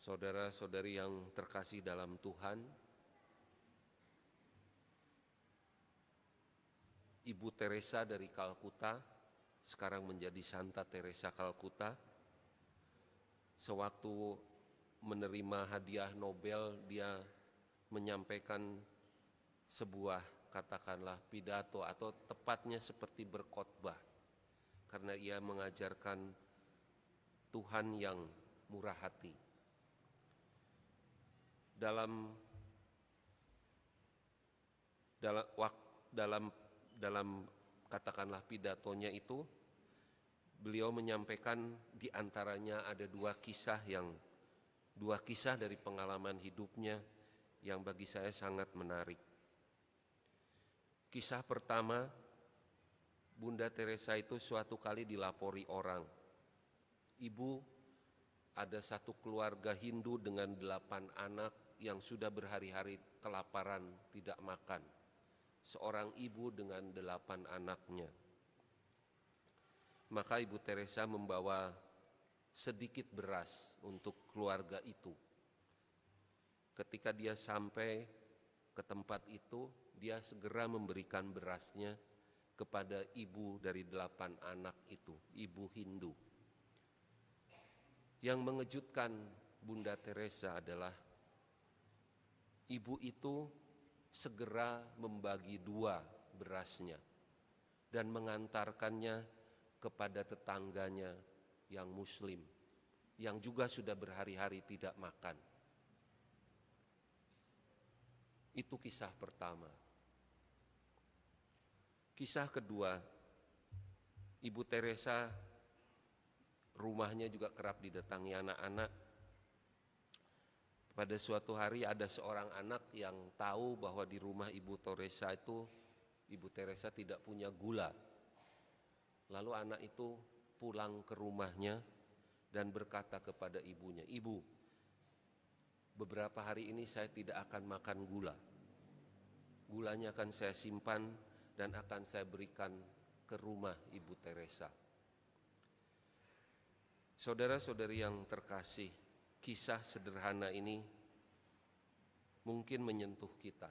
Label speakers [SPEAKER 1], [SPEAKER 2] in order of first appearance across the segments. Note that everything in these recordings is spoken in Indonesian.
[SPEAKER 1] Saudara-saudari yang terkasih dalam Tuhan, Ibu Teresa dari Kalkuta, sekarang menjadi Santa Teresa Kalkuta. Sewaktu menerima hadiah Nobel, dia menyampaikan sebuah katakanlah pidato atau tepatnya seperti berkhotbah, karena ia mengajarkan Tuhan yang murah hati. Dalam katakanlah pidatonya itu, beliau menyampaikan di antaranya ada dua kisah dari pengalaman hidupnya yang bagi saya sangat menarik. Kisah pertama, Bunda Teresa itu suatu kali dilapori orang. Ibu, ada satu keluarga Hindu dengan 8 anak yang sudah berhari-hari kelaparan, tidak makan. Seorang ibu dengan 8 anaknya. Maka Ibu Teresa membawa sedikit beras untuk keluarga itu. Ketika dia sampai ke tempat itu, dia segera memberikan berasnya kepada ibu dari 8 anak itu, ibu Hindu. Yang mengejutkan Bunda Teresa adalah ibu itu segera membagi 2 berasnya dan mengantarkannya kepada tetangganya yang Muslim, yang juga sudah berhari-hari tidak makan. Itu kisah pertama. Kisah kedua, Ibu Teresa rumahnya juga kerap didatangi anak-anak. Pada suatu hari ada seorang anak yang tahu bahwa di rumah Ibu Teresa itu Ibu Teresa tidak punya gula. Lalu anak itu pulang ke rumahnya dan berkata kepada ibunya, "Ibu, beberapa hari ini saya tidak akan makan gula. Gulanya akan saya simpan dan akan saya berikan ke rumah Ibu Teresa." Saudara-saudari yang terkasih, kisah sederhana ini mungkin menyentuh kita.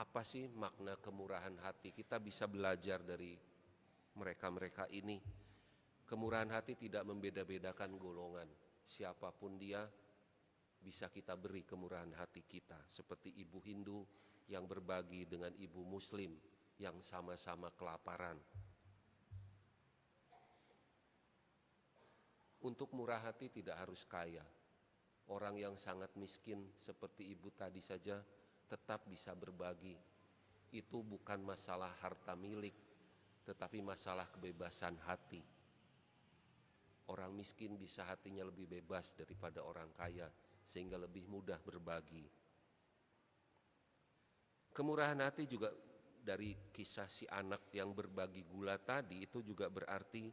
[SPEAKER 1] Apa sih makna kemurahan hati? Kita bisa belajar dari mereka-mereka ini. Kemurahan hati tidak membeda-bedakan golongan. Siapapun dia, bisa kita beri kemurahan hati kita. Seperti ibu Hindu yang berbagi dengan ibu Muslim yang sama-sama kelaparan. Untuk murah hati tidak harus kaya. Orang yang sangat miskin seperti ibu tadi saja tetap bisa berbagi. Itu bukan masalah harta milik, tetapi masalah kebebasan hati. Orang miskin bisa hatinya lebih bebas daripada orang kaya, sehingga lebih mudah berbagi. Kemurahan hati juga dari kisah si anak yang berbagi gula tadi, itu juga berarti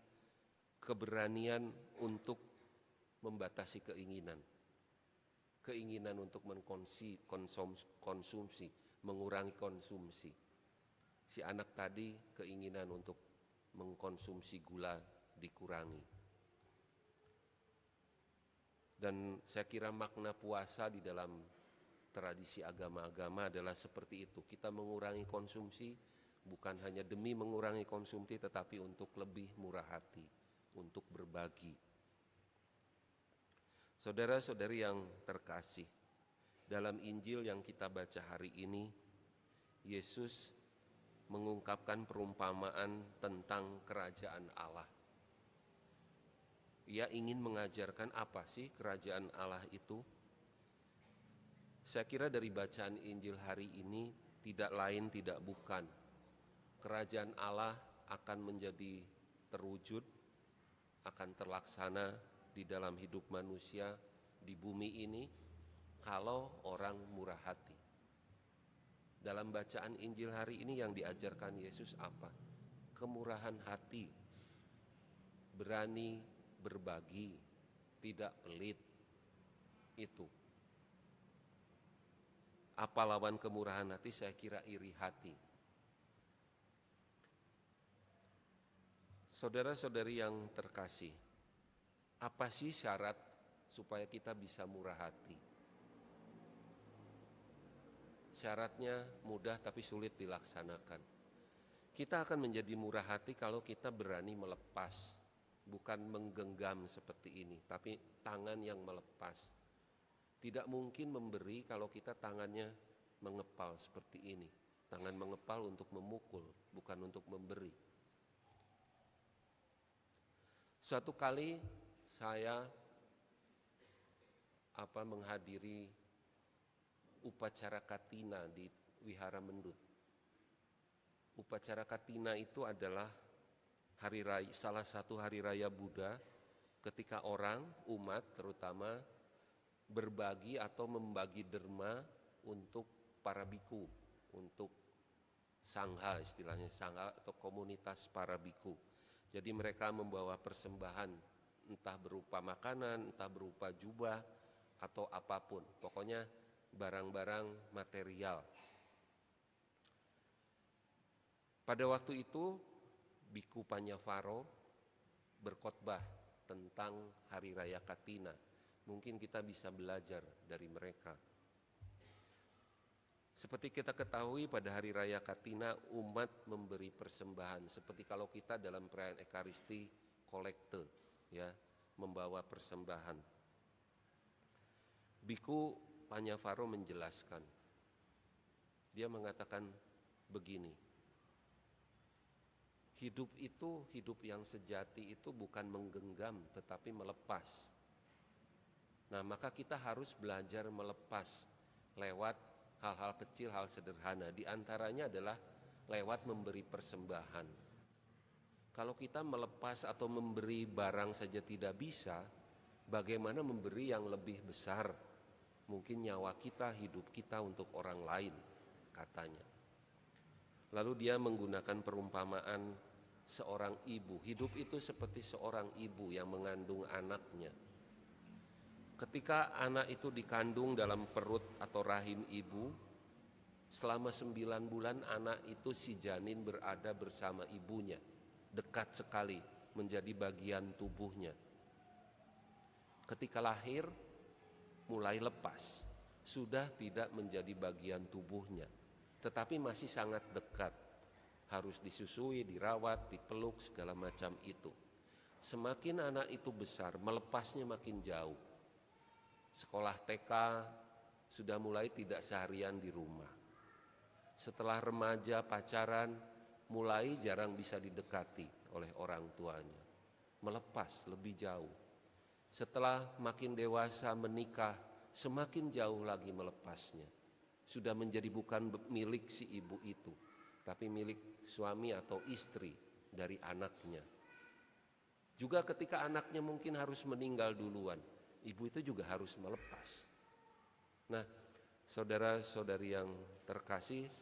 [SPEAKER 1] keberanian untuk membatasi keinginan. Keinginan untuk mengkonsumsi, mengurangi konsumsi. Si anak tadi keinginan untuk mengkonsumsi gula dikurangi. Dan saya kira makna puasa di dalam tradisi agama-agama adalah seperti itu. Kita mengurangi konsumsi bukan hanya demi mengurangi konsumsi, tetapi untuk lebih murah hati, untuk berbagi. Saudara-saudari yang terkasih, dalam Injil yang kita baca hari ini, Yesus mengungkapkan perumpamaan tentang kerajaan Allah. Ia ingin mengajarkan apa sih kerajaan Allah itu? Saya kira dari bacaan Injil hari ini tidak lain tidak bukan. Kerajaan Allah akan menjadi terwujud, akan terlaksana di dalam hidup manusia di bumi ini kalau orang murah hati. Dalam bacaan Injil hari ini yang diajarkan Yesus apa? Kemurahan hati, berani berbagi, tidak pelit. Itu. Apa lawan kemurahan hati? Saya kira iri hati. Saudara-saudari yang terkasih, Apa sih syarat supaya kita bisa murah hati? Syaratnya mudah tapi sulit dilaksanakan. Kita akan menjadi murah hati kalau kita berani melepas, bukan menggenggam seperti ini, tapi tangan yang melepas. Tidak mungkin memberi kalau kita tangannya mengepal seperti ini. Tangan mengepal untuk memukul, bukan untuk memberi. Suatu kali saya menghadiri upacara Katina di Wihara Mendut. Upacara Katina itu adalah hari raya, salah satu hari raya Buddha ketika orang, umat terutama, berbagi atau membagi derma untuk para biku, untuk sangha istilahnya, sangha atau komunitas para biku. Jadi mereka membawa persembahan entah berupa makanan, entah berupa jubah atau apapun, pokoknya barang-barang material. Pada waktu itu Biku Panyavaro berkhotbah tentang Hari Raya Katina. Mungkin kita bisa belajar dari mereka. Seperti kita ketahui pada Hari Raya Katina umat memberi persembahan. Seperti kalau kita dalam perayaan Ekaristi kolekte, ya, membawa persembahan. Biku Panyavaro menjelaskan. Dia mengatakan begini. Hidup itu, hidup yang sejati itu bukan menggenggam tetapi melepas. Nah, maka kita harus belajar melepas lewat hal-hal kecil, hal sederhana. Di antaranya adalah lewat memberi persembahan. Kalau kita melepas atau memberi barang saja tidak bisa, bagaimana memberi yang lebih besar? Mungkin nyawa kita, hidup kita untuk orang lain, katanya. Lalu dia menggunakan perumpamaan seorang ibu. Hidup itu seperti seorang ibu yang mengandung anaknya. Ketika anak itu dikandung dalam perut atau rahim ibu, selama 9 bulan anak itu si janin berada bersama ibunya, dekat sekali menjadi bagian tubuhnya. Ketika lahir, mulai lepas, sudah tidak menjadi bagian tubuhnya, tetapi masih sangat dekat. Harus disusui, dirawat, dipeluk, segala macam itu. Semakin anak itu besar, melepasnya makin jauh. Sekolah TK sudah mulai tidak seharian di rumah. Setelah remaja, pacaran, mulai jarang bisa didekati oleh orang tuanya. Melepas lebih jauh. Setelah makin dewasa menikah, semakin jauh lagi melepasnya. Sudah menjadi bukan milik si ibu itu, tapi milik suami atau istri dari anaknya. Juga ketika anaknya mungkin harus meninggal duluan, ibu itu juga harus melepas. Nah, saudara-saudari yang terkasih,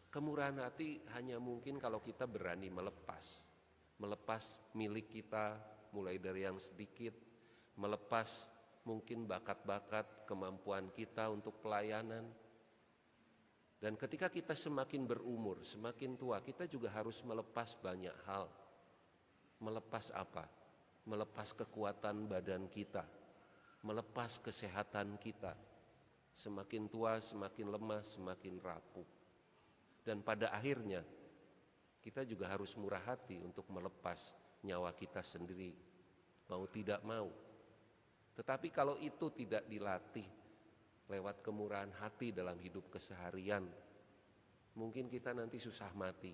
[SPEAKER 1] kemurahan hati hanya mungkin kalau kita berani melepas. Melepas milik kita mulai dari yang sedikit, melepas mungkin bakat-bakat, kemampuan kita untuk pelayanan. Dan ketika kita semakin berumur, semakin tua, kita juga harus melepas banyak hal. Melepas apa? Melepas kekuatan badan kita, melepas kesehatan kita. Semakin tua, semakin lemah, semakin rapuh. Dan pada akhirnya, kita juga harus murah hati untuk melepas nyawa kita sendiri, mau tidak mau. Tetapi kalau itu tidak dilatih, lewat kemurahan hati dalam hidup keseharian, mungkin kita nanti susah mati.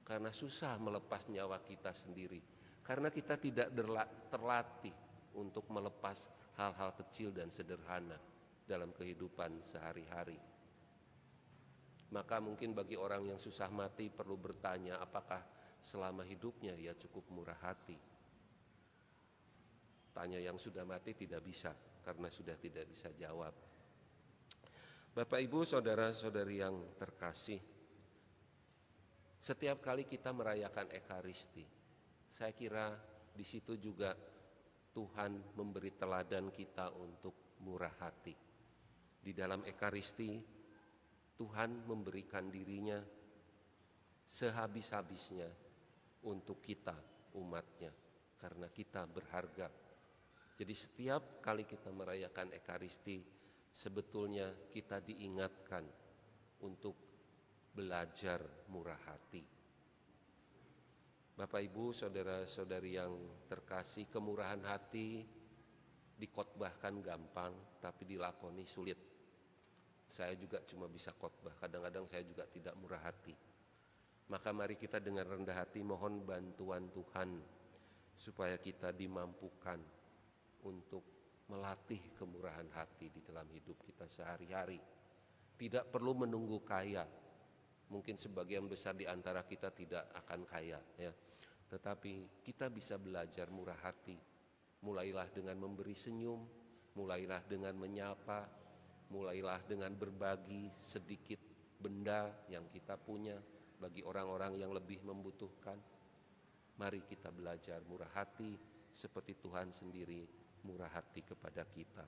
[SPEAKER 1] Karena susah melepas nyawa kita sendiri. Karena kita tidak terlatih untuk melepas hal-hal kecil dan sederhana dalam kehidupan sehari-hari. Maka mungkin bagi orang yang susah mati perlu bertanya, apakah selama hidupnya dia cukup murah hati? Tanya yang sudah mati tidak bisa, karena sudah tidak bisa jawab. Bapak Ibu, saudara-saudari yang terkasih, setiap kali kita merayakan Ekaristi, saya kira di situ juga Tuhan memberi teladan kita untuk murah hati. Di dalam Ekaristi, Tuhan memberikan dirinya sehabis-habisnya untuk kita, umatnya. karena kita berharga. Jadi setiap kali kita merayakan Ekaristi, sebetulnya kita diingatkan untuk belajar murah hati. Bapak Ibu, saudara-saudari yang terkasih, kemurahan hati dikotbahkan gampang, tapi dilakoni sulit. Saya juga cuma bisa khotbah, kadang-kadang saya juga tidak murah hati. Maka mari kita dengan rendah hati mohon bantuan Tuhan supaya kita dimampukan untuk melatih kemurahan hati di dalam hidup kita sehari-hari. Tidak perlu menunggu kaya. Mungkin sebagian besar di antara kita tidak akan kaya, ya. Tetapi kita bisa belajar murah hati. Mulailah dengan memberi senyum, mulailah dengan menyapa, mulailah dengan berbagi sedikit benda yang kita punya bagi orang-orang yang lebih membutuhkan. Mari kita belajar murah hati seperti Tuhan sendiri murah hati kepada kita.